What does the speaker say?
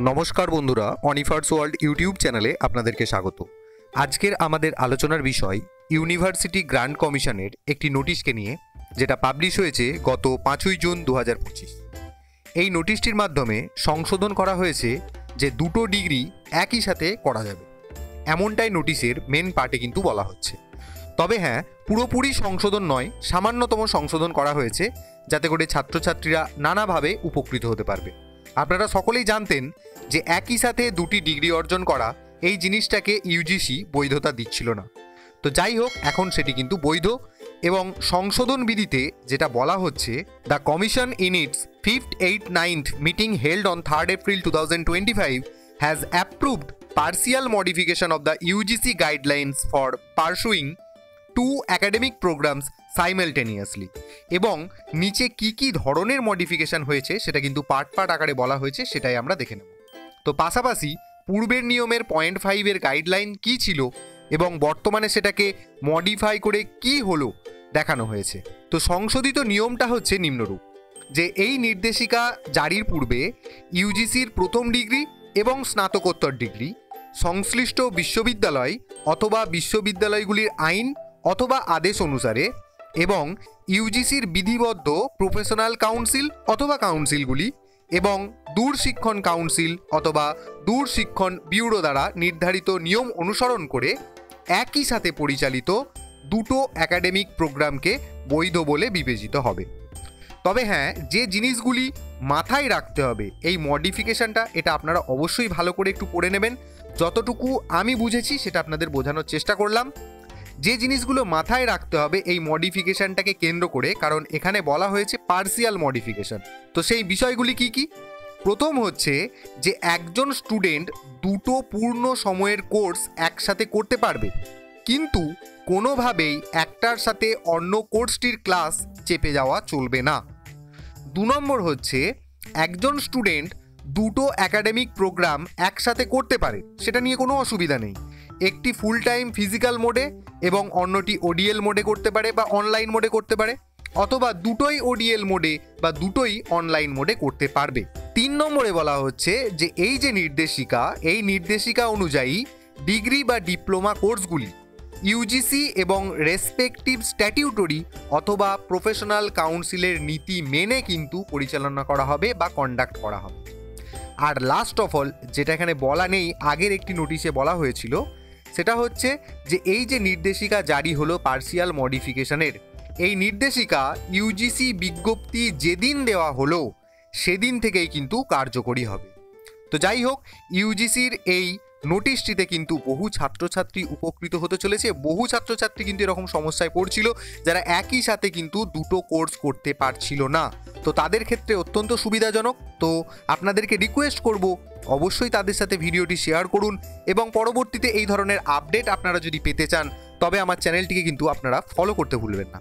নমস্কার বন্ধুরা, অনিফার্স world YouTube চ্যানেলে আপনাদেরকে স্বাগত। আজকের আমাদের আলোচনার বিষয় ইউনিভার্সিটি গ্র্যান্ট কমিশনের একটি নোটিশকে নিয়ে, যেটা পাবলিশ হয়েছে গত 5ই জুন 2025। এই নোটিশটির মাধ্যমে সংশোধন করা হয়েছে যে দুটো ডিগ্রি একই সাথে করা যাবে, এমনটাই নোটিশের মেন পার্টে কিন্তু বলা হচ্ছে। তবে হ্যাঁ, পুরোপুরি সংশোধন নয়, সামান্যতম সংশোধন করা হয়েছে যাতে করে ছাত্রছাত্রীরা নানাভাবে উপকৃত হতে পারবে। আপনারা সকলেই জানতেন যে একই সাথে দুটি ডিগ্রি অর্জন করা এই জিনিসটাকে ইউজিসি বৈধতা দিচ্ছিল না। তো যাই হোক, এখন সেটি কিন্তু বৈধ এবং সংশোধন বিধিতে যেটা বলা হচ্ছে, the commission in it's 5th, 8th, 9th meeting held on 3rd April 2025 has approved partial modification of the UGC guidelines for pursuing two academic programs simultaneously। এবং নিচে কি কি ধরনের মডিফিকেশন হয়েছে সেটা কিন্তু পার্ট আকারে বলা হয়েছে, সেটাই আমরা দেখে নেব। তো পাশাপাশি পূর্বের নিয়মের 0.5 এর গাইডলাইন কি ছিল এবং বর্তমানে সেটাকে মডিফাই করে কি হলো দেখানো হয়েছে। তো সংশোধিত নিয়মটা হচ্ছে নিম্নরূপ, যে এই নির্দেশিকা জারির পূর্বে ইউজিসির প্রথম ডিগ্রি এবং স্নাতকোত্তর ডিগ্রি সংশ্লিষ্ট বিশ্ববিদ্যালয় অথবা বিশ্ববিদ্যালয়গুলির আইন অথবা আদেশ অনুসারে এবং ইউজিসির বিধিবদ্ধ প্রফেশনাল কাউন্সিল অথবা কাউন্সিলগুলি এবং দূরশিক্ষণ কাউন্সিল অথবা দূরশিক্ষণ ব্যুরো দ্বারা নির্ধারিত নিয়ম অনুসরণ করে একই সাথে পরিচালিত দুটো একাডেমিক প্রোগ্রামকে বৈধ বলে বিবেচিত হবে। তবে হ্যাঁ, যে জিনিসগুলি মাথায় রাখতে হবে এই মডিফিকেশনটা, এটা আপনারা অবশ্যই ভালো করে একটু পড়ে নেবেন। যতটুকু আমি বুঝেছি সেটা আপনাদের বোঝানোর চেষ্টা করলাম। যে জিনিসগুলো মাথায় রাখতে হবে এই মডিফিকেশনটাকে কেন্দ্র করে, কারণ এখানে বলা হয়েছে পার্সিয়াল মডিফিকেশন। তো সেই বিষয়গুলি কি কি? প্রথম হচ্ছে যে একজন স্টুডেন্ট দুটো পূর্ণ সময়ের কোর্স একসাথে করতে পারবে, কিন্তু কোনোভাবেই একটার সাথে অন্য কোর্সটির ক্লাস চেপে যাওয়া চলবে না। 2 নম্বর হচ্ছে একজন স্টুডেন্ট দুটো একাডেমিক প্রোগ্রাম একসাথে করতে পারে, সেটা নিয়ে কোনো অসুবিধা নেই। একটি ফুল টাইম ফিজিক্যাল মোডে এবং অন্যটি ওডিএল মোডে করতে পারে বা অনলাইন মোডে করতে পারে, অথবা দুটোই ওডিএল মোডে বা দুটোই অনলাইন মোডে করতে পারবে। 3 নম্বরে বলা হচ্ছে যে এই যে নির্দেশিকা, এই নির্দেশিকা অনুযায়ী ডিগ্রি বা ডিপ্লোমা কোর্সগুলি ইউজিসি এবং রেসপেক্টিভ স্ট্যাটিউটরি অথবা প্রফেশনাল কাউন্সিলের নীতি মেনে কিন্তু পরিচালনা করা হবে বা কন্ডাক্ট করা হবে। আর লাস্ট অফ অল, যেটা এখানে বলা নেই, আগের একটি নোটিশে বলা হয়েছিল, সেটা হচ্ছে যে এই যে নির্দেশিকা জারি হলো পার্সিয়াল মডিফিকেশনের, এই নির্দেশিকা ইউজিসি বিজ্ঞপ্তি যেদিন দেওয়া হলো সেদিন থেকেই কিন্তু কার্যকরী হবে। তো যাই হোক, ইউজিসির এই নোটিশটিতে কিন্তু বহু ছাত্রছাত্রী উপকৃত হতে চলেছে। বহু ছাত্রছাত্রী কিন্তু এরকম সমস্যায় পড়ছিল, যারা একই সাথে কিন্তু দুটো কোর্স করতে পারছিল না। তো তাদের ক্ষেত্রে অত্যন্ত সুবিধাজনক। তো আপনাদেরকে রিকোয়েস্ট করব, অবশ্যই তাদের সাথে ভিডিওটি শেয়ার করুন এবং পরবর্তীতে এই ধরনের আপডেট আপনারা যদি পেতে চান তবে আমার চ্যানেলটিকে কিন্তু আপনারা ফলো করতে ভুলবেন না।